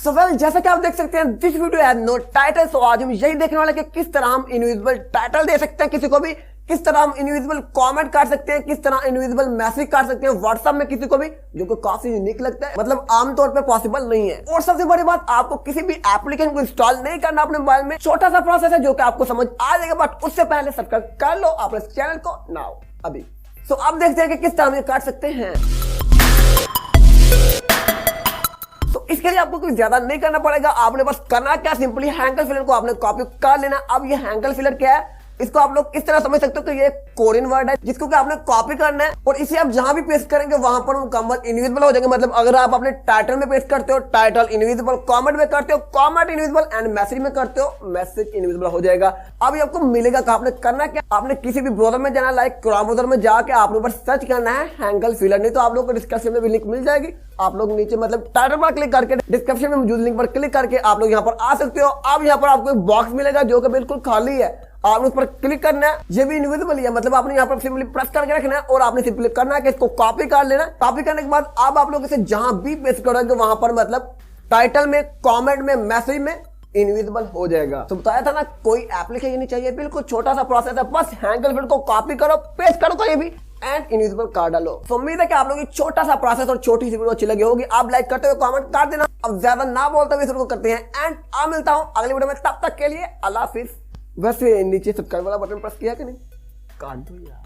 So well जैसा कि आप देख सकते हैं this video has no title. So आज हम यही देखने वाले कि किस तरह हम इनविजिबल टाइटल दे सकते हैं किसी को भी, किस तरह हम इनविजिबल कमेंट कर सकते हैं, किस तरह इनविजिबल मैसेज कर सकते हैं व्हाट्सएप में किसी को भी, जो कि काफी यूनिक लगता है, मतलब आमतौर पे पॉसिबल नहीं है। और सबसे बड़ी बात, आपको किसी भी एप्लीकेशन को इंस्टॉल नहीं करना अपने मोबाइल में। छोटा सा प्रोसेस है जो कि आपको समझ आ जाएगा, बट उससे पहले सब्सक्राइब कर लो अपने चैनल को नाउ अभी। सो अब देखते हैं कि किस तरह हम ये कर सकते हैं। तो इसके लिए आपको कुछ ज्यादा नहीं करना पड़ेगा, आपने बस करना क्या, सिंपली हैंकल फिलर को आपने कॉपी कर लेना। अब ये हैंकल फिलर क्या है, इसको आप लोग इस तरह समझ सकते हो कि ये कोरियन वर्ड है जिसको कि आपने कॉपी करना है और इसे आप जहां भी पेस्ट करेंगे वहां पर मुकम्मल इनविजिबल हो जाएंगे। मतलब अगर आप अपने टाइटल में पेस्ट करते हो, टाइटल इनविजिबल, कमेंट में करते हो, कमेंट इनविजिबल एंड मैसेज में करते हो, मैसेज इनविजिबल हो जाएगा। अब ये आपको मिलेगा कि आपने करना क्या, आपने किसी भी ब्राउजर में जाना, लाइक क्रोम ब्राउजर में जाके आपने ऊपर सर्च करना है हैंकल फिलर। नहीं तो आप लोग को डिस्क्रिप्शन में भी लिंक मिल जाएगी, आप लोग नीचे मतलब टाइटल पर क्लिक करके डिस्क्रिप्शन में मौजूद लिंक पर क्लिक करके आप लोग यहाँ पर आ सकते हो। अब यहाँ पर आपको एक बॉक्स मिलेगा जो कि बिल्कुल खाली है, आपने उस पर क्लिक करना है। ये भी इनविजिबल है, मतलब आपने यहाँ पर सिंपली प्रेस करके रखना है और आपने सिंपली करना है कि इसको कॉपी कर लेना। कॉपी करने के बाद अब आप लोग इसे जहां भी पेस्ट करोगे वहां पर मतलब टाइटल में, कमेंट में, मैसेज में इनविजिबल हो जाएगा। तो बताया था ना, कोई एप्लीकेशन नहीं चाहिए, बिल्कुल छोटा सा प्रोसेस है, बस हैंकल फिलर को कॉपी करो, पेस्ट करो कहीं भी एंड इनविजिबल कर डालो। तो उम्मीद है कि आप लोग ये छोटा सा प्रोसेस और छोटी सी वीडियो अच्छी लगी होगी। आप लाइक करते हुए कमेंट कर देना। अब ज्यादा ना बोलते हुए शुरू करते हैं एंड आ मिलता हूं अगली वीडियो में, तब तक के लिए अल्लाह हाफिज। वैसे नीचे सब्सक्राइब वाला बटन प्रेस किया कि नहीं, काट दो यार।